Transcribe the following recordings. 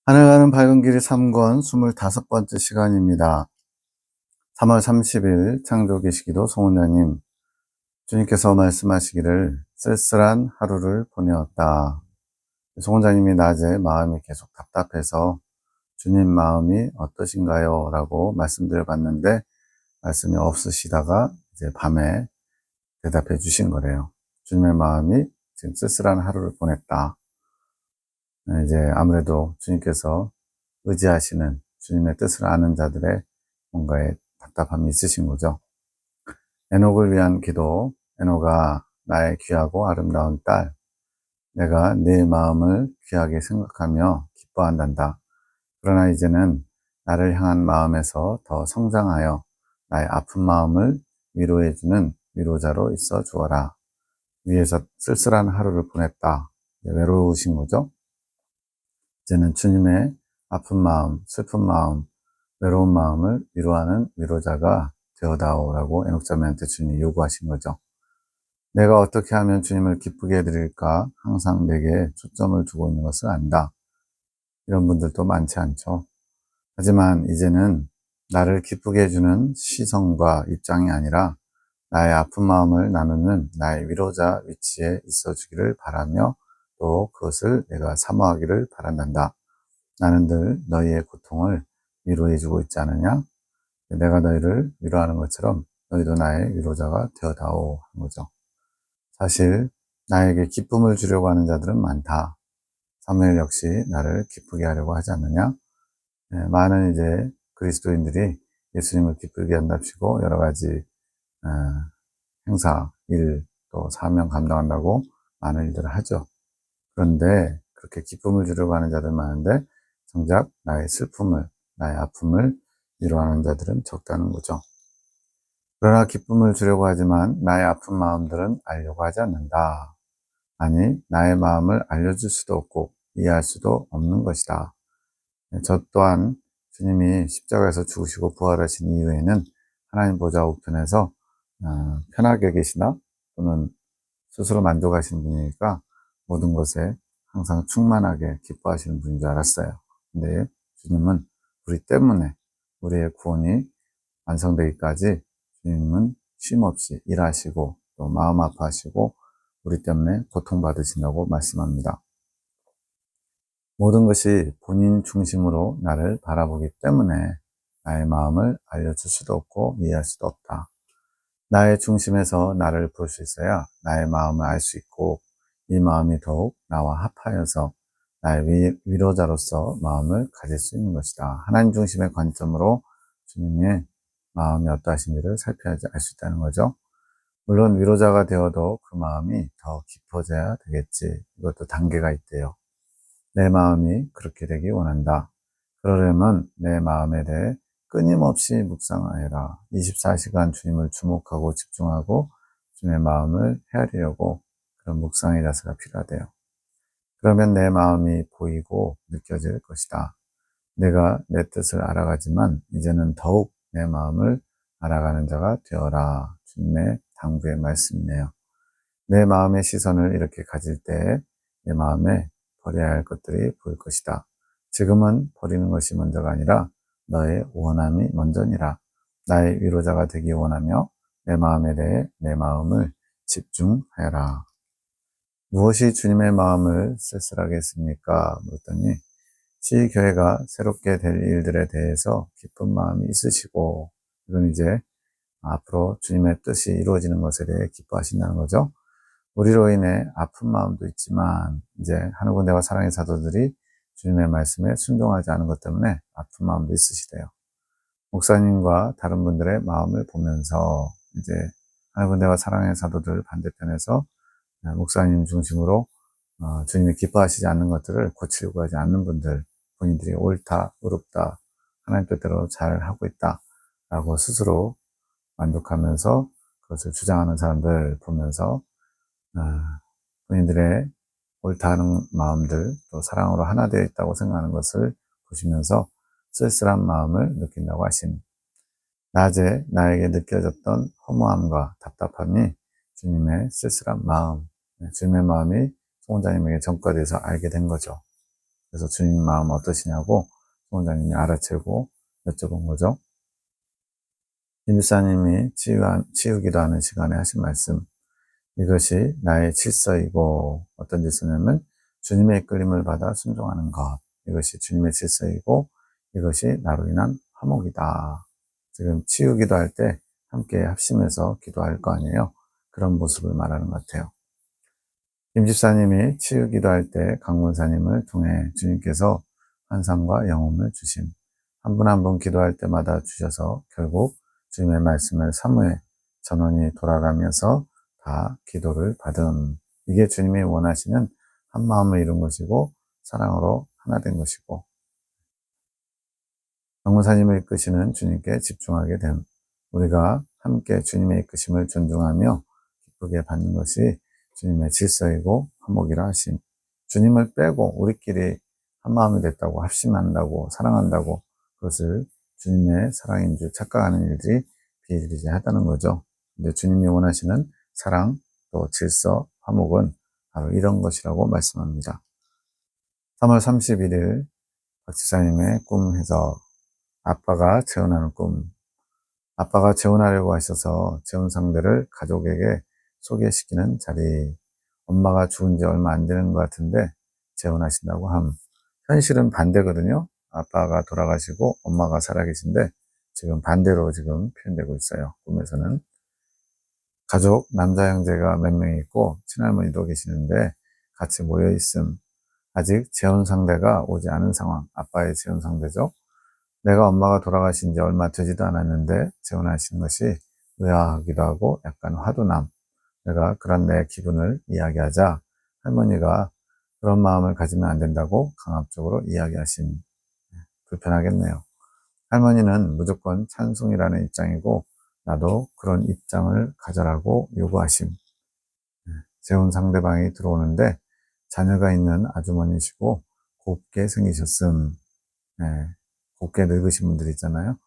하늘 가는 밝은 길이 3권 25번째 시간입니다. 3월 30일 창조계시기도 송은자님, 주님께서 말씀하시기를 쓸쓸한 하루를 보내었다. 송은자님이 낮에 마음이 계속 답답해서 주님 마음이 어떠신가요? 라고 말씀드려봤는데 말씀이 없으시다가 이제 밤에 대답해 주신 거래요. 주님의 마음이 지금 쓸쓸한 하루를 보냈다. 이제 아무래도 주님께서 의지하시는 주님의 뜻을 아는 자들의 뭔가에 답답함이 있으신 거죠. 에녹을 위한 기도. 에녹아, 나의 귀하고 아름다운 딸, 내가 네 마음을 귀하게 생각하며 기뻐한단다. 그러나 이제는 나를 향한 마음에서 더 성장하여 나의 아픈 마음을 위로해주는 위로자로 있어 주어라. 위에서 쓸쓸한 하루를 보냈다. 외로우신 거죠. 이제는 주님의 아픈 마음, 슬픈 마음, 외로운 마음을 위로하는 위로자가 되어다오라고 에녹자매한테 주님이 요구하신 거죠. 내가 어떻게 하면 주님을 기쁘게 해드릴까 항상 내게 초점을 두고 있는 것을 안다. 이런 분들도 많지 않죠. 하지만 이제는 나를 기쁘게 해주는 시선과 입장이 아니라 나의 아픈 마음을 나누는 나의 위로자 위치에 있어주기를 바라며 또 그것을 내가 사모하기를 바란단다. 나는 늘 너희의 고통을 위로해주고 있지 않느냐? 내가 너희를 위로하는 것처럼 너희도 나의 위로자가 되어다오 한 거죠. 사실 나에게 기쁨을 주려고 하는 자들은 많다. 사무엘 역시 나를 기쁘게 하려고 하지 않느냐? 많은 이제 그리스도인들이 예수님을 기쁘게 한답시고 여러 가지 행사, 일, 또 사명 감당한다고 많은 일들을 하죠. 그런데 그렇게 기쁨을 주려고 하는 자들 많은데 정작 나의 슬픔을, 나의 아픔을 위로하는 자들은 적다는 거죠. 그러나 기쁨을 주려고 하지만 나의 아픈 마음들은 알려고 하지 않는다. 아니, 나의 마음을 알려줄 수도 없고 이해할 수도 없는 것이다. 저 또한 주님이 십자가에서 죽으시고 부활하신 이후에는 하나님 보좌 우편에서 편하게 계시나 또는 스스로 만족하시는 분이니까 모든 것에 항상 충만하게 기뻐하시는 분인 줄 알았어요. 근데 주님은 우리 때문에 우리의 구원이 완성되기까지 주님은 쉼없이 일하시고 또 마음 아파하시고 우리 때문에 고통받으신다고 말씀합니다. 모든 것이 본인 중심으로 나를 바라보기 때문에 나의 마음을 알려줄 수도 없고 이해할 수도 없다. 나의 중심에서 나를 볼 수 있어야 나의 마음을 알 수 있고 이 마음이 더욱 나와 합하여서 나의 위로자로서 마음을 가질 수 있는 것이다. 하나님 중심의 관점으로 주님의 마음이 어떠하신지를 살펴야지 알 수 있다는 거죠. 물론 위로자가 되어도 그 마음이 더 깊어져야 되겠지. 이것도 단계가 있대요. 내 마음이 그렇게 되기 원한다. 그러려면 내 마음에 대해 끊임없이 묵상하여라. 24시간 주님을 주목하고 집중하고 주님의 마음을 헤아리려고 그런 묵상의 자세가 필요하대요. 그러면 내 마음이 보이고 느껴질 것이다. 내가 내 뜻을 알아가지만 이제는 더욱 내 마음을 알아가는 자가 되어라. 주님의 당부의 말씀이네요. 내 마음의 시선을 이렇게 가질 때 내 마음에 버려야 할 것들이 보일 것이다. 지금은 버리는 것이 먼저가 아니라 너의 원함이 먼저니라. 나의 위로자가 되기 원하며 내 마음에 대해 내 마음을 집중하여라. 무엇이 주님의 마음을 쓸쓸하게 했습니까? 물었더니 시교회가 새롭게 될 일들에 대해서 기쁜 마음이 있으시고 이건 이제 앞으로 주님의 뜻이 이루어지는 것에 대해 기뻐하신다는 거죠. 우리로 인해 아픈 마음도 있지만 이제 하늘 군대와 사랑의 사도들이 주님의 말씀에 순종하지 않은 것 때문에 아픈 마음도 있으시대요. 목사님과 다른 분들의 마음을 보면서 이제 하늘 군대와 사랑의 사도들 반대편에서 목사님 중심으로 주님이 기뻐하시지 않는 것들을 고치려고 하지 않는 분들, 본인들이 옳다, 의롭다, 하나님 뜻대로 잘 하고 있다 라고 스스로 만족하면서 그것을 주장하는 사람들 보면서 본인들의 옳다 하는 마음들, 또 사랑으로 하나 되어 있다고 생각하는 것을 보시면서 쓸쓸한 마음을 느낀다고 하신 낮에 나에게 느껴졌던 허무함과 답답함이 주님의 쓸쓸한 마음, 주님의 마음이 송원자님에게 전가돼서 알게 된 거죠. 그래서 주님 마음 어떠시냐고 총장님이 알아채고 여쭤본 거죠. 김집사님이 치우기도 하는 시간에 하신 말씀, 이것이 나의 질서이고, 어떤 질서냐면 주님의 이끌림을 받아 순종하는 것, 이것이 주님의 질서이고 이것이 나로 인한 화목이다. 지금 치우기도 할 때 함께 합심해서 기도할 거 아니에요. 그런 모습을 말하는 것 같아요. 김집사님이 치우기도 할 때 강문사님을 통해 주님께서 환상과 영혼을 주심, 한 분 한 분 기도할 때마다 주셔서 결국 주님의 말씀을 사무해 전원이 돌아가면서 다 기도를 받음. 이게 주님이 원하시는 한 마음을 이룬 것이고 사랑으로 하나 된 것이고, 강문사님을 이끄시는 주님께 집중하게 됨. 우리가 함께 주님의 이끄심을 존중하며 기쁘게 받는 것이 주님의 질서이고 화목이라 하심. 주님을 빼고 우리끼리 한 마음이 됐다고 합심한다고 사랑한다고 그것을 주님의 사랑인 줄 착각하는 일들이 비일비재하다는 거죠. 근데 주님이 원하시는 사랑, 또 질서, 화목은 바로 이런 것이라고 말씀합니다. 3월 31일 박지사님의 꿈 해석. 아빠가 재혼하는 꿈. 아빠가 재혼하려고 하셔서 재혼 상대를 가족에게 소개시키는 자리. 엄마가 죽은 지 얼마 안 되는 것 같은데 재혼하신다고 함. 현실은 반대거든요. 아빠가 돌아가시고 엄마가 살아계신데 지금 반대로 지금 표현되고 있어요. 꿈에서는. 가족, 남자 형제가 몇 명 있고 친할머니도 계시는데 같이 모여 있음. 아직 재혼 상대가 오지 않은 상황. 아빠의 재혼 상대죠. 내가 엄마가 돌아가신 지 얼마 되지도 않았는데 재혼하시는 것이 의아하기도 하고 약간 화도 남. 내가 그런 내 기분을 이야기하자 할머니가 그런 마음을 가지면 안 된다고 강압적으로 이야기하신. 불편하겠네요. 할머니는 무조건 찬송이라는 입장이고 나도 그런 입장을 가져라고 요구하심. 재혼 상대방이 들어오는데 자녀가 있는 아주머니시고 곱게 생기셨음. 네, 곱게 늙으신 분들 있잖아요.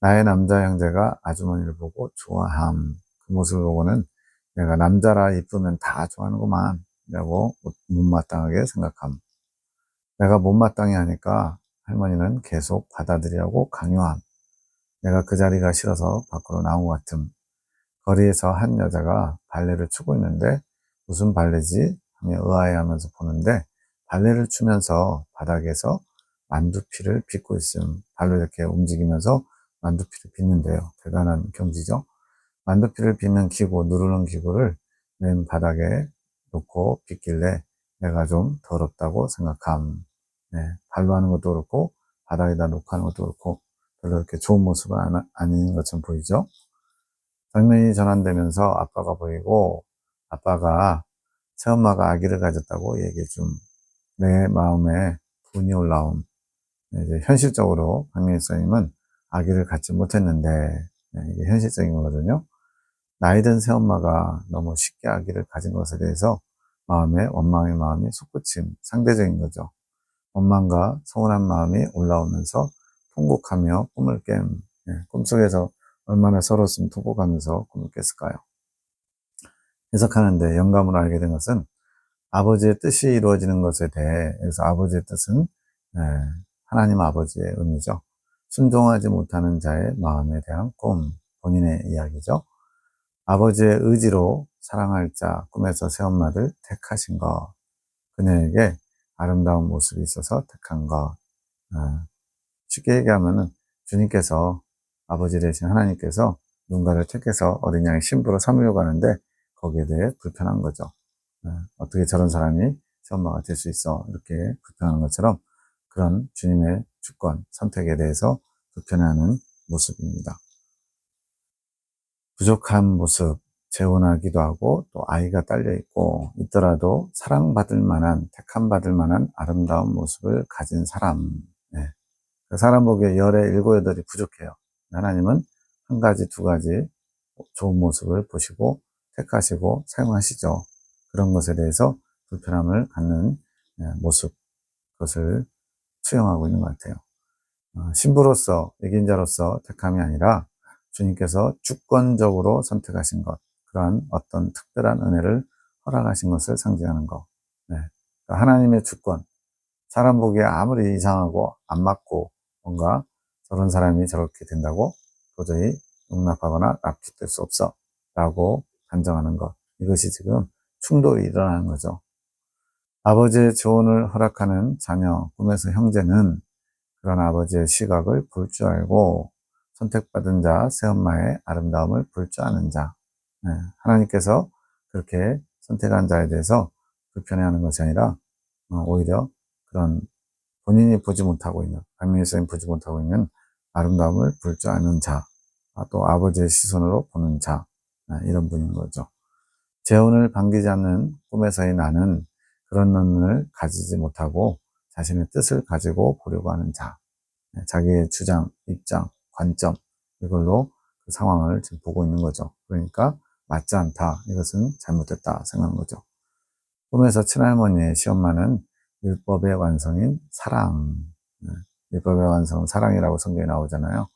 나의 남자 형제가 아주머니를 보고 좋아함. 그 모습을 보고는 내가 남자라 이쁘면 다 좋아하는구만 라고 못마땅하게 생각함. 내가 못마땅해 하니까 할머니는 계속 받아들이라고 강요함. 내가 그 자리가 싫어서 밖으로 나온 것 같음. 거리에서 한 여자가 발레를 추고 있는데 무슨 발레지? 하며 의아해하면서 보는데 발레를 추면서 바닥에서 만두피를 빚고 있음. 발로 이렇게 움직이면서 만두피를 빚는데요. 대단한 경지죠. 만두피를 빚는 기구, 누르는 기구를 맨 바닥에 놓고 빚길래 내가 좀 더럽다고 생각함. 네, 발로 하는 것도 그렇고 바닥에다 놓고 하는 것도 그렇고 별로 이렇게 좋은 모습은 아닌 것처럼 보이죠. 장면이 전환되면서 아빠가 보이고 아빠가 새엄마가 아기를 가졌다고 얘기해 줌. 내 마음에 분이 올라옴. 이제 현실적으로 박민희 선생님은 아기를 갖지 못했는데 이게 현실적인 거거든요. 나이 든 새엄마가 너무 쉽게 아기를 가진 것에 대해서 마음에 원망의 마음이 솟구침, 상대적인 거죠. 원망과 서운한 마음이 올라오면서 통곡하며 꿈을 깸. 꿈속에서 얼마나 서러웠으면 통곡하면서 꿈을 깼을까요? 해석하는데 영감을 알게 된 것은 아버지의 뜻이 이루어지는 것에 대해, 여기서 아버지의 뜻은 하나님 아버지의 의미죠. 순종하지 못하는 자의 마음에 대한 꿈, 본인의 이야기죠. 아버지의 의지로 사랑할 자, 꿈에서 새엄마를 택하신 것, 그녀에게 아름다운 모습이 있어서 택한 것. 쉽게 얘기하면은 주님께서, 아버지 되신 하나님께서 누군가를 택해서 어린 양의 신부로 삼으려고 하는데 거기에 대해 불편한 거죠. 어떻게 저런 사람이 새엄마가 될 수 있어, 이렇게 불편한 것처럼 그런 주님의 주권, 선택에 대해서 불편해하는 모습입니다. 부족한 모습, 재혼하기도 하고 또 아이가 딸려 있고 있더라도 사랑받을 만한, 택함받을 만한 아름다운 모습을 가진 사람. 그 사람 보기에 열에 일곱, 여덟이 부족해요. 하나님은 한 가지, 두 가지 좋은 모습을 보시고 택하시고 사용하시죠. 그런 것에 대해서 불편함을 갖는 모습, 그것을 수용하고 있는 것 같아요. 신부로서, 이긴자로서 택함이 아니라 주님께서 주권적으로 선택하신 것, 그러한 어떤 특별한 은혜를 허락하신 것을 상징하는 것. 그러니까 하나님의 주권, 사람 보기에 아무리 이상하고 안 맞고 뭔가 저런 사람이 저렇게 된다고 도저히 용납하거나 납득될 수 없어 라고 단정하는 것. 이것이 지금 충돌이 일어나는 거죠. 아버지의 조언을 허락하는 자녀, 꿈에서 형제는 그런 아버지의 시각을 볼 줄 알고 선택받은 자, 새엄마의 아름다움을 볼 줄 아는 자. 네, 하나님께서 그렇게 선택한 자에 대해서 불편해하는 것이 아니라 오히려 그런 본인이 보지 못하고 있는, 박민수님 보지 못하고 있는 아름다움을 볼 줄 아는 자, 또 아버지의 시선으로 보는 자, 이런 분인 거죠. 재혼을 반기지 않는 꿈에서의 나는 그런 눈을 가지지 못하고 자신의 뜻을 가지고 보려고 하는 자, 자기의 주장, 입장, 관점, 이걸로 그 상황을 지금 보고 있는 거죠. 그러니까 맞지 않다. 이것은 잘못됐다 생각하는 거죠. 꿈에서 친할머니의 시엄마는 율법의 완성인 사랑, 율법의 완성은 사랑이라고 성경에 나오잖아요.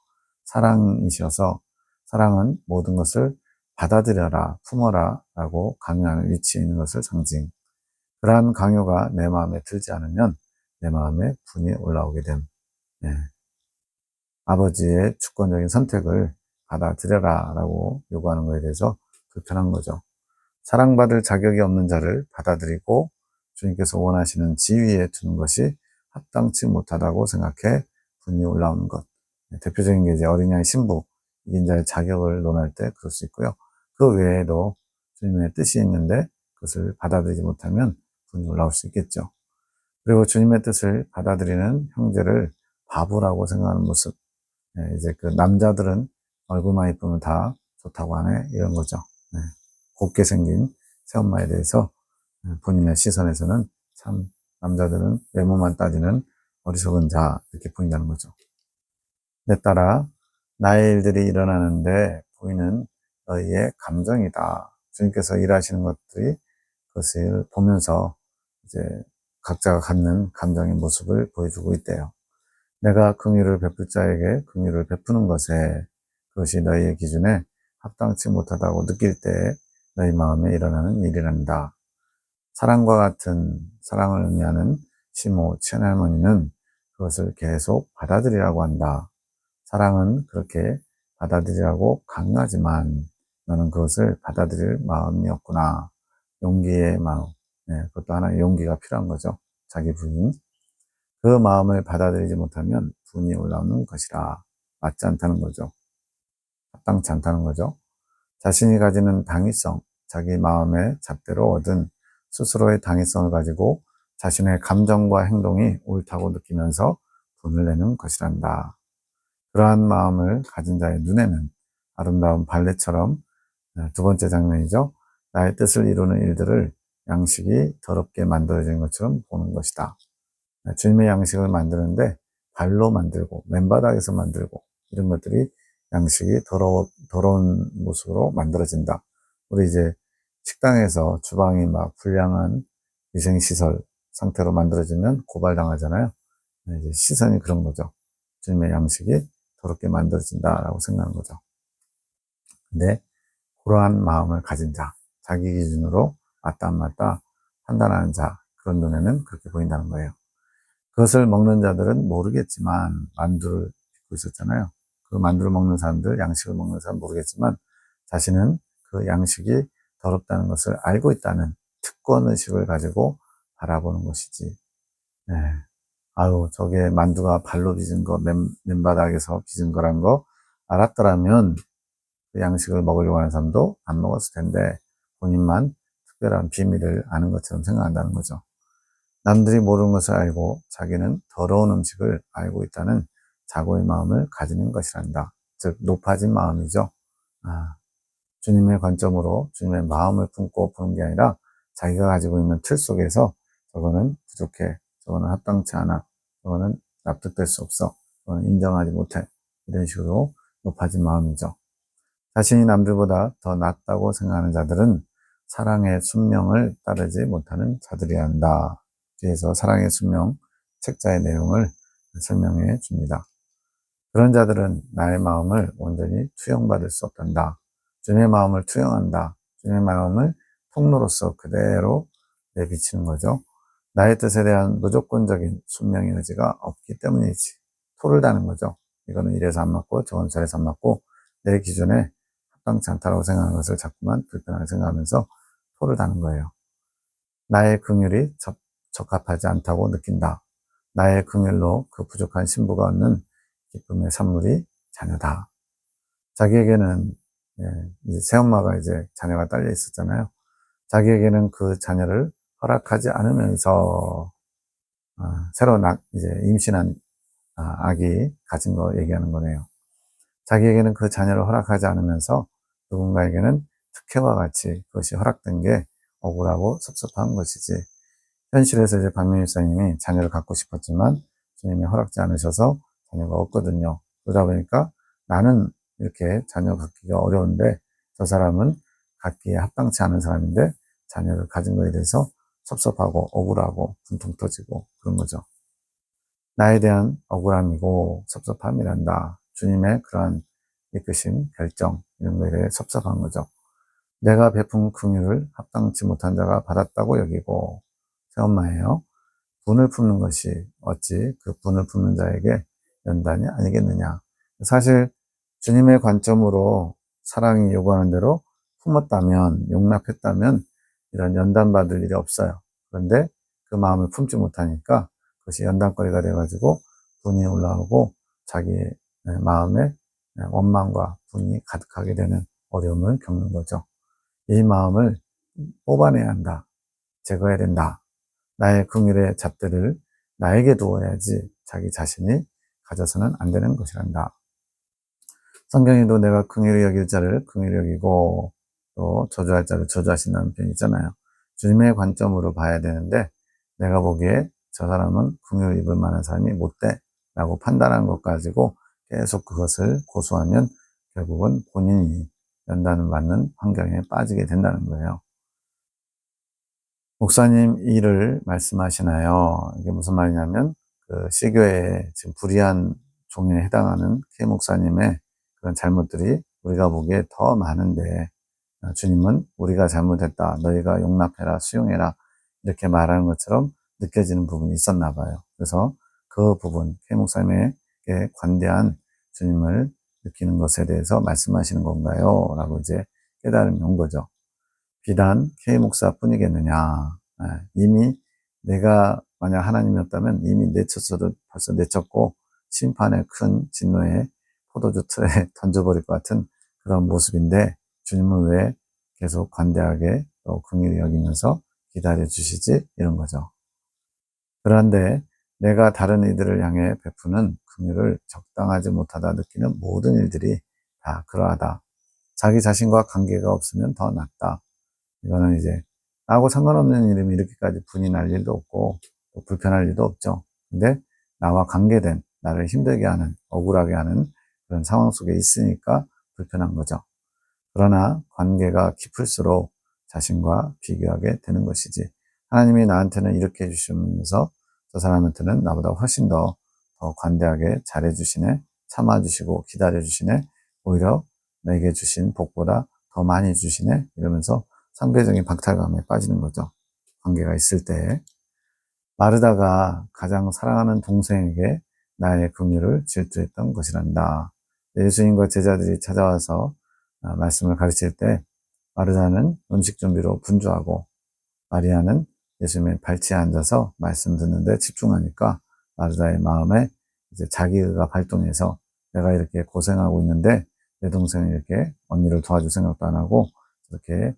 사랑이셔서 사랑은 모든 것을 받아들여라, 품어라 라고 강요하는 위치에 있는 것을 상징. 그러한 강요가 내 마음에 들지 않으면 내 마음에 분이 올라오게 됨. 예. 아버지의 주권적인 선택을 받아들여라 라고 요구하는 것에 대해서 불편한 거죠. 사랑받을 자격이 없는 자를 받아들이고 주님께서 원하시는 지위에 두는 것이 합당치 못하다고 생각해 분이 올라오는 것. 대표적인 게 이제 어린양의 신부, 이긴 자의 자격을 논할 때 그럴 수 있고요. 그 외에도 주님의 뜻이 있는데 그것을 받아들이지 못하면 분이 올라올 수 있겠죠. 그리고 주님의 뜻을 받아들이는 형제를 바보라고 생각하는 모습. 이제 그 남자들은 얼굴만 이쁘면 다 좋다고 하네. 이런 거죠. 곱게 생긴 새엄마에 대해서 본인의 시선에서는 참 남자들은 외모만 따지는 어리석은 자 이렇게 보인다는 거죠. 내 딸아, 나의 일들이 일어나는데 보이는 너희의 감정이다. 주님께서 일하시는 것들이 그것을 보면서 이제 각자가 갖는 감정의 모습을 보여주고 있대요. 내가 긍휼을 베풀 자에게 긍휼을 베푸는 것에 그것이 너희의 기준에 합당치 못하다고 느낄 때 너희 마음에 일어나는 일이란다. 사랑과 같은 사랑을 의미하는 시모, 친할머니는 그것을 계속 받아들이라고 한다. 사랑은 그렇게 받아들이라고 강요하지만 너는 그것을 받아들일 마음이 없구나. 용기의 마음. 그것도 하나의 용기가 필요한 거죠. 자기 부인. 그 마음을 받아들이지 못하면 분이 올라오는 것이라. 맞지 않다는 거죠. 합당치 않다는 거죠. 자신이 가지는 당위성, 자기 마음의 잣대로 얻은 스스로의 당위성을 가지고 자신의 감정과 행동이 옳다고 느끼면서 분을 내는 것이란다. 그러한 마음을 가진 자의 눈에는 아름다운 발레처럼 두 번째 장면이죠. 나의 뜻을 이루는 일들을 양식이 더럽게 만들어진 것처럼 보는 것이다. 주님의 양식을 만드는데 발로 만들고 맨바닥에서 만들고 이런 것들이 양식이 더러운 모습으로 만들어진다. 우리 이제 식당에서 주방이 막 불량한 위생시설 상태로 만들어지면 고발당하잖아요. 이제 시선이 그런 거죠. 주님의 양식이 더럽게 만들어진다라고 생각하는 거죠. 근데 그러한 마음을 가진 자, 자기 기준으로 맞다 안 맞다 판단하는 자, 그런 눈에는 그렇게 보인다는 거예요. 그것을 먹는 자들은 모르겠지만 만두를 빚고 있었잖아요. 그 만두를 먹는 사람들, 양식을 먹는 사람은 모르겠지만 자신은 그 양식이 더럽다는 것을 알고 있다는 특권의식을 가지고 바라보는 것이지. 네. 아유, 저게 만두가 발로 빚은 거, 맨바닥에서 빚은 거란 거 알았더라면 그 양식을 먹으려고 하는 사람도 안 먹었을 텐데 본인만 특별한 비밀을 아는 것처럼 생각한다는 거죠. 남들이 모르는 것을 알고 자기는 더러운 음식을 알고 있다는 자고의 마음을 가지는 것이란다. 즉 높아진 마음이죠. 주님의 관점으로 주님의 마음을 품고 보는 게 아니라 자기가 가지고 있는 틀 속에서 저거는 부족해, 저거는 합당치 않아, 저거는 납득될 수 없어, 저거는 인정하지 못해, 이런 식으로 높아진 마음이죠. 자신이 남들보다 더 낫다고 생각하는 자들은 사랑의 순명을 따르지 못하는 자들이야 한다. 뒤에서 사랑의 순명 책자의 내용을 설명해 줍니다. 그런 자들은 나의 마음을 온전히 투영받을 수 없단다. 주님의 마음을 투영한다. 주님의 마음을 통로로서 그대로 내비치는 거죠. 나의 뜻에 대한 무조건적인 순명의 의지가 없기 때문이지. 토를 다는 거죠. 이거는 이래서 안 맞고 저건 저래서 안 맞고 내 기준에 합당치 않다고 생각하는 것을 자꾸만 불편하게 생각하면서 토를 다는 거예요. 나의 긍휼이 적합하지 않다고 느낀다. 나의 긍휼로 그 부족한 신부가 얻는 기쁨의 산물이 자녀다. 자기에게는 이제 새엄마가 이제 자녀가 딸려 있었잖아요. 자기에게는 그 자녀를 허락하지 않으면서 새로 이제 임신한 아기 가진 거 얘기하는 거네요. 자기에게는 그 자녀를 허락하지 않으면서 누군가에게는 특혜와 같이 그것이 허락된 게 억울하고 섭섭한 것이지. 현실에서 이제 박민일 사님이 자녀를 갖고 싶었지만 주님이 허락지 않으셔서 자녀가 없거든요. 그러다 보니까 나는 이렇게 자녀 갖기가 어려운데 저 사람은 갖기에 합당치 않은 사람인데 자녀를 가진 거에 대해서 섭섭하고 억울하고 분통 터지고 그런 거죠. 나에 대한 억울함이고 섭섭함이란다. 주님의 그러한 이끄심, 결정 이런 거에 대해 섭섭한 거죠. 내가 베푼 긍휼을 합당치 못한 자가 받았다고 여기고 새엄마예요. 분을 품는 것이 어찌 그 분을 품는 자에게 연단이 아니겠느냐. 사실 주님의 관점으로 사랑이 요구하는 대로 품었다면, 용납했다면 이런 연단받을 일이 없어요. 그런데 그 마음을 품지 못하니까 그것이 연단거리가 돼가지고 분이 올라오고 자기 마음에 원망과 분이 가득하게 되는 어려움을 겪는 거죠. 이 마음을 뽑아내야 한다. 제거해야 된다. 나의 긍휼의 잣대를 나에게 두어야지 자기 자신이 가져서는 안 되는 것이란다. 성경에도 내가 긍휼히 여길 자를 긍휼히 여기고 또 저주할 자를 저주하신다는 표현이 있잖아요. 주님의 관점으로 봐야 되는데 내가 보기에 저 사람은 긍휼을 입을 만한 사람이 못돼 라고 판단한 것 가지고 계속 그것을 고수하면 결국은 본인이 연단을 받는 환경에 빠지게 된다는 거예요. 목사님 일을 말씀하시나요? 이게 무슨 말이냐면 그 C교회에 지금 불의한 종에 해당하는 K 목사님의 그런 잘못들이 우리가 보기에 더 많은데 주님은 우리가 잘못했다. 너희가 용납해라. 수용해라. 이렇게 말하는 것처럼 느껴지는 부분이 있었나 봐요. 그래서 그 부분 K 목사님에게 관대한 주님을 느끼는 것에 대해서 말씀하시는 건가요? 라고 이제 깨달음이 온 거죠. 비단 K 목사뿐이겠느냐. 이미 내가 만약 하나님이었다면 이미 내쳤어도 벌써 내쳤고 심판의 큰 진노의 포도주 틀에 던져버릴 것 같은 그런 모습인데 주님은 왜 계속 관대하게 또 긍휼히 여기면서 기다려 주시지? 이런 거죠. 그런데 내가 다른 이들을 향해 베푸는 긍휼을 적당하지 못하다 느끼는 모든 일들이 다 그러하다. 자기 자신과 관계가 없으면 더 낫다. 이거는 이제 나하고 상관없는 일이면 이렇게까지 분이 날 일도 없고 또 불편할 일도 없죠. 근데 나와 관계된 나를 힘들게 하는 억울하게 하는 그런 상황 속에 있으니까 불편한 거죠. 그러나 관계가 깊을수록 자신과 비교하게 되는 것이지. 하나님이 나한테는 이렇게 해주시면서 저 사람한테는 나보다 훨씬 더 관대하게 잘해주시네, 참아주시고 기다려주시네, 오히려 내게 주신 복보다 더 많이 주시네, 이러면서 상대적인 박탈감에 빠지는 거죠. 관계가 있을 때. 마르다가 가장 사랑하는 동생에게 나의 긍휼을 질투했던 것이란다. 예수님과 제자들이 찾아와서 말씀을 가르칠 때 마르다는 음식 준비로 분주하고 마리아는 예수님의 발치에 앉아서 말씀 듣는데 집중하니까 마르다의 마음에 이제 자기가 발동해서 내가 이렇게 고생하고 있는데 내 동생이 이렇게 언니를 도와줄 생각도 안 하고 이렇게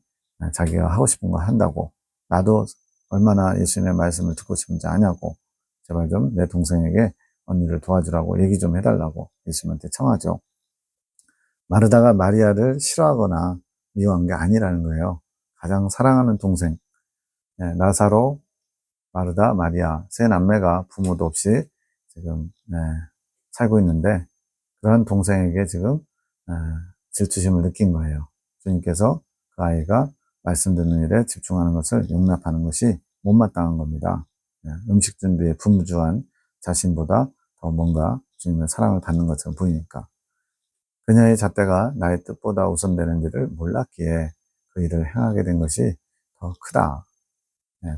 자기가 하고 싶은 거 한다고 나도 얼마나 예수님의 말씀을 듣고 싶은지 아냐고 제발 좀 내 동생에게 언니를 도와주라고 얘기 좀 해달라고 예수님한테 청하죠. 마르다가 마리아를 싫어하거나 미워한 게 아니라는 거예요. 가장 사랑하는 동생 나사로, 마르다, 마리아 세 남매가 부모도 없이 지금 살고 있는데 그런 동생에게 지금 질투심을 느낀 거예요. 주님께서 그 아이가 말씀 듣는 일에 집중하는 것을 용납하는 것이 못마땅한 겁니다. 음식 준비에 분주한 자신보다 더 뭔가 주님의 사랑을 받는 것처럼 보이니까. 그녀의 잣대가 나의 뜻보다 우선되는지를 몰랐기에 그 일을 행하게 된 것이 더 크다.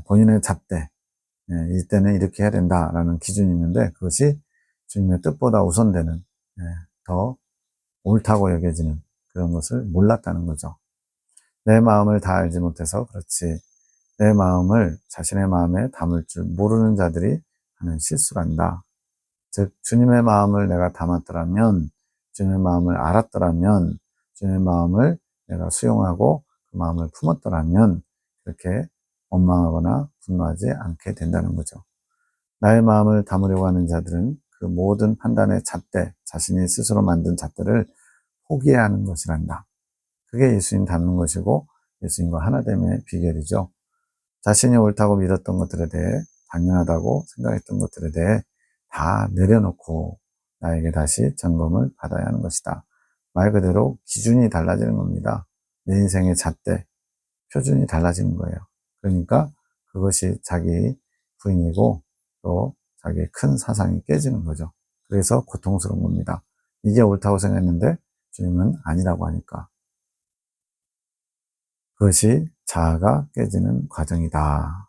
본인의 잣대, 이때는 이렇게 해야 된다라는 기준이 있는데 그것이 주님의 뜻보다 우선되는 더 옳다고 여겨지는 그런 것을 몰랐다는 거죠. 내 마음을 다 알지 못해서 그렇지 내 마음을 자신의 마음에 담을 줄 모르는 자들이 하는 실수란다. 즉 주님의 마음을 내가 담았더라면 주님의 마음을 알았더라면 주님의 마음을 내가 수용하고 그 마음을 품었더라면 그렇게 원망하거나 분노하지 않게 된다는 거죠. 나의 마음을 담으려고 하는 자들은 그 모든 판단의 잣대, 자신이 스스로 만든 잣대를 포기해야 하는 것이란다. 그게 예수님 닮는 것이고 예수님과 하나됨의 비결이죠. 자신이 옳다고 믿었던 것들에 대해 당연하다고 생각했던 것들에 대해 다 내려놓고 나에게 다시 점검을 받아야 하는 것이다. 말 그대로 기준이 달라지는 겁니다. 내 인생의 잣대, 표준이 달라지는 거예요. 그러니까 그것이 자기 부인이고 또 자기의 큰 사상이 깨지는 거죠. 그래서 고통스러운 겁니다. 이게 옳다고 생각했는데 주님은 아니라고 하니까. 그것이 자아가 깨지는 과정이다.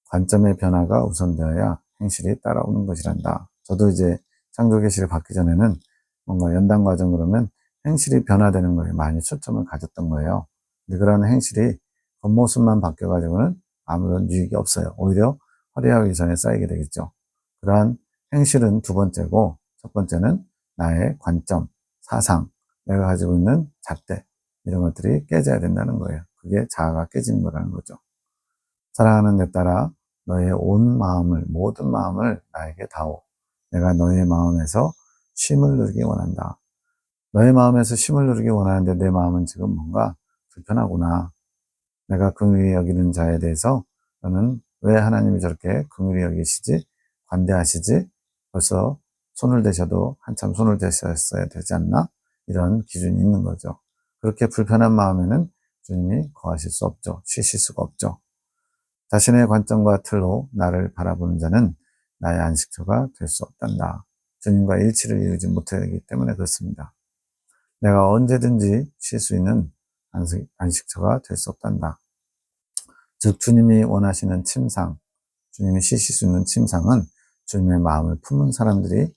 관점의 변화가 우선되어야 행실이 따라오는 것이란다. 저도 이제 창조계시를 받기 전에는 뭔가 연단 과정 그러면 행실이 변화되는 거에 많이 초점을 가졌던 거예요. 근데 그런 행실이 겉모습만 바뀌어가지고는 아무런 유익이 없어요. 오히려 허리와 위선에 쌓이게 되겠죠. 그러한 행실은 두 번째고 첫 번째는 나의 관점, 사상, 내가 가지고 있는 잣대 이런 것들이 깨져야 된다는 거예요. 그게 자아가 깨지는 거라는 거죠. 사랑하는 내 딸아 너의 온 마음을 모든 마음을 나에게 다오. 내가 너의 마음에서 쉼을 누리기 원한다. 너의 마음에서 쉼을 누리기 원하는데 내 마음은 지금 뭔가 불편하구나. 내가 긍휼히 여기는 자에 대해서 너는 왜 하나님이 저렇게 긍휼히 여기시지? 관대하시지? 벌써 손을 대셔도 한참 손을 대셨어야 되지 않나? 이런 기준이 있는 거죠. 그렇게 불편한 마음에는 주님이 거하실 수 없죠. 쉬실 수가 없죠. 자신의 관점과 틀로 나를 바라보는 자는 나의 안식처가 될 수 없단다. 주님과 일치를 이루지 못하기 때문에 그렇습니다. 내가 언제든지 쉴 수 있는 안식처가 될 수 없단다. 즉 주님이 원하시는 침상, 주님이 쉬실 수 있는 침상은 주님의 마음을 품은 사람들이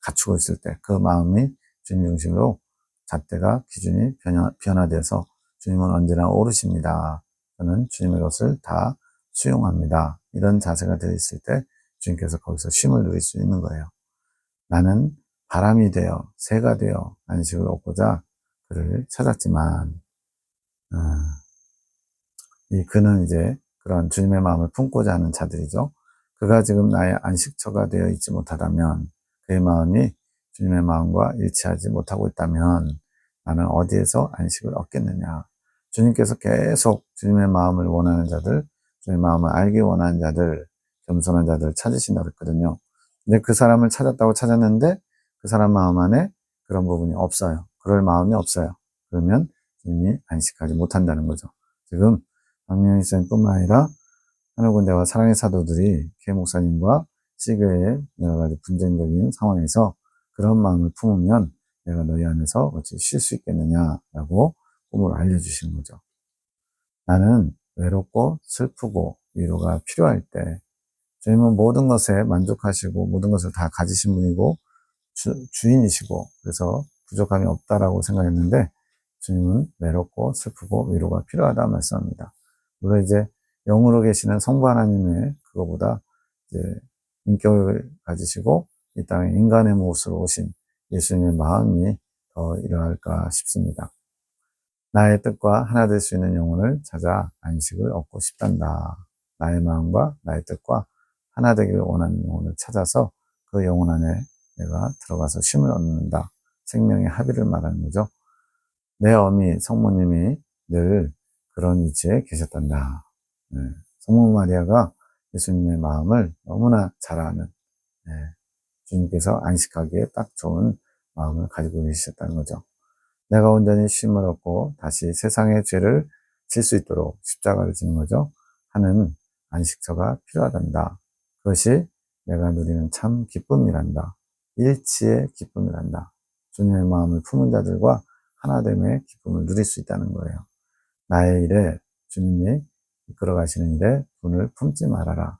갖추고 있을 때 그 마음이 주님 중심으로 잣대가 기준이 변화돼서 주님은 언제나 오르십니다. 저는 주님의 것을 다 수용합니다. 이런 자세가 되어 있을 때 주님께서 거기서 쉼을 누릴 수 있는 거예요. 나는 바람이 되어 새가 되어 안식을 얻고자 그를 찾았지만 이 그는 이제 그런 주님의 마음을 품고자 하는 자들이죠. 그가 지금 나의 안식처가 되어 있지 못하다면 그의 마음이 주님의 마음과 일치하지 못하고 있다면 나는 어디에서 안식을 얻겠느냐. 주님께서 계속 주님의 마음을 원하는 자들, 주님의 마음을 알기 원하는 자들, 겸손한 자들 찾으신다고 했거든요. 근데 그 사람을 찾았다고 찾았는데 그 사람 마음 안에 그런 부분이 없어요. 그럴 마음이 없어요. 그러면 주님이 안식하지 못한다는 거죠. 지금 박명희 쌤뿐만 아니라 하늘군대와 사랑의 사도들이 K 목사님과 시교의 여러 가지 분쟁적인 상황에서 그런 마음을 품으면 내가 너희 안에서 어찌 쉴 수 있겠느냐라고 꿈을 알려주시는 거죠. 나는 외롭고 슬프고 위로가 필요할 때 주님은 모든 것에 만족하시고 모든 것을 다 가지신 분이고 주인이시고 그래서 부족함이 없다라고 생각했는데 주님은 외롭고 슬프고 위로가 필요하다 말씀합니다. 물론 이제 영으로 계시는 성부 하나님의 그거보다 이제 인격을 가지시고 이 땅에 인간의 모습으로 오신 예수님의 마음이 더 이러할까 싶습니다. 나의 뜻과 하나 될 수 있는 영혼을 찾아 안식을 얻고 싶단다. 나의 마음과 나의 뜻과 하나 되기를 원하는 영혼을 찾아서 그 영혼 안에 내가 들어가서 쉼을 얻는다. 생명의 합의를 말하는 거죠. 내 어미 성모님이 늘 그런 위치에 계셨단다. 성모 마리아가 예수님의 마음을 너무나 잘 아는 주님께서 안식하기에 딱 좋은 마음을 가지고 계셨다는 거죠. 내가 온전히 쉼을 얻고 다시 세상의 죄를 질 수 있도록 십자가를 지는 거죠. 하는 안식처가 필요하단다. 그것이 내가 누리는 참 기쁨이란다. 일치의 기쁨이란다. 주님의 마음을 품은 자들과 하나됨의 기쁨을 누릴 수 있다는 거예요. 나의 일에 주님이 이끌어 가시는 일에 분을 품지 말아라.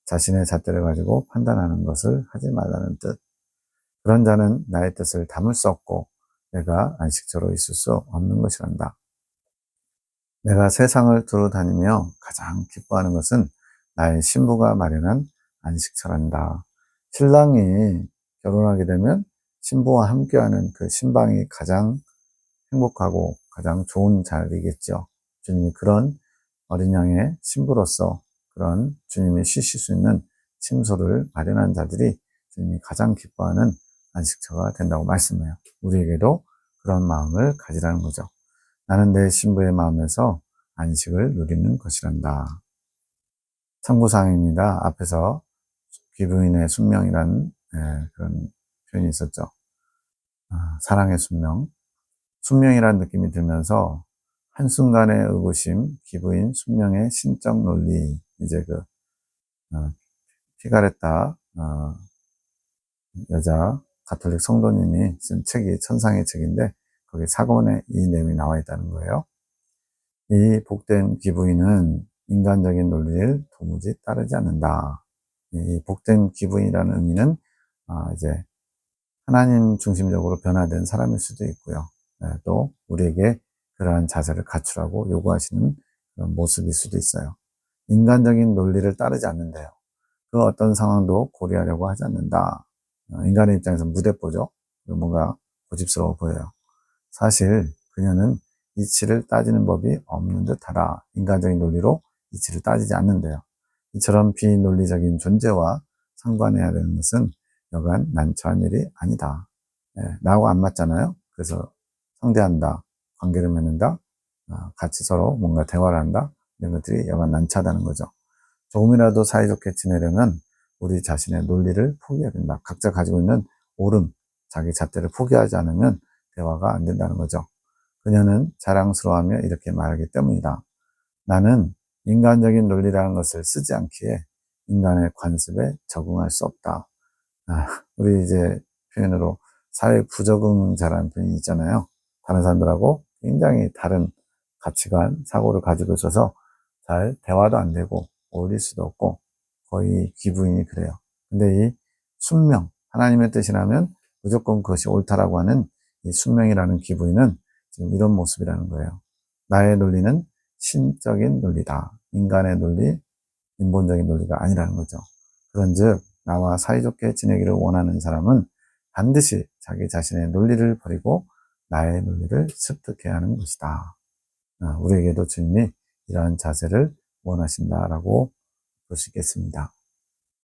자신의 잣대를 가지고 판단하는 것을 하지 말라는 뜻. 그런 자는 나의 뜻을 담을 수 없고 내가 안식처로 있을 수 없는 것이란다. 내가 세상을 두루 다니며 가장 기뻐하는 것은 나의 신부가 마련한 안식처란다. 신랑이 결혼하게 되면 신부와 함께하는 그 신방이 가장 행복하고 가장 좋은 자리겠죠. 주님이 그런 어린 양의 신부로서 그런 주님이 쉬실 수 있는 침소를 마련한 자들이 주님이 가장 기뻐하는 안식처가 된다고 말씀해요. 우리에게도 그런 마음을 가지라는 거죠. 나는 내 신부의 마음에서 안식을 누리는 것이란다. 참고사항입니다. 앞에서 기부인의 순명이라는 그런 표현이 있었죠. 사랑의 순명. 순명이라는 느낌이 들면서 한순간의 의구심, 기부인 순명의 신적 논리, 이제 피가레타 여자 가톨릭 성도님이 쓴 책이 천상의 책인데 거기 사권에 이 내용이 나와 있다는 거예요. 이 복된 기부인은 인간적인 논리를 도무지 따르지 않는다. 이 복된 기부인이라는 의미는 이제 하나님 중심적으로 변화된 사람일 수도 있고요. 또 우리에게 그러한 자세를 갖추라고 요구하시는 그런 모습일 수도 있어요. 인간적인 논리를 따르지 않는데요. 그 어떤 상황도 고려하려고 하지 않는다. 인간의 입장에서 무대뽀죠. 뭔가 고집스러워 보여요. 사실 그녀는 이치를 따지는 법이 없는 듯하다. 인간적인 논리로 이치를 따지지 않는데요. 이처럼 비논리적인 존재와 상관해야 되는 것은 여간 난처한 일이 아니다. 나하고 안 맞잖아요. 그래서 상대한다, 관계를 맺는다, 같이 서로 뭔가 대화를 한다. 이런 것들이 여간 난처하다는 거죠. 조금이라도 사이좋게 지내려면 우리 자신의 논리를 포기해야 된다. 각자 가지고 있는 옳음, 자기 잣대를 포기하지 않으면 대화가 안 된다는 거죠. 그녀는 자랑스러워하며 이렇게 말하기 때문이다. 나는 인간적인 논리라는 것을 쓰지 않기에 인간의 관습에 적응할 수 없다. 우리 이제 표현으로 사회 부적응자라는 표현이 있잖아요. 다른 사람들하고 굉장히 다른 가치관, 사고를 가지고 있어서 잘 대화도 안 되고 어울릴 수도 없고 거의 기부인이 그래요. 근데 이 순명, 하나님의 뜻이라면 무조건 그것이 옳다라고 하는 이 순명이라는 기부인은 지금 이런 모습이라는 거예요. 나의 논리는 신적인 논리다. 인간의 논리, 인본적인 논리가 아니라는 거죠. 그런즉 나와 사이좋게 지내기를 원하는 사람은 반드시 자기 자신의 논리를 버리고 나의 논리를 습득해야 하는 것이다. 우리에게도 주님이 이러한 자세를 원하신다라고 볼 수 있겠습니다.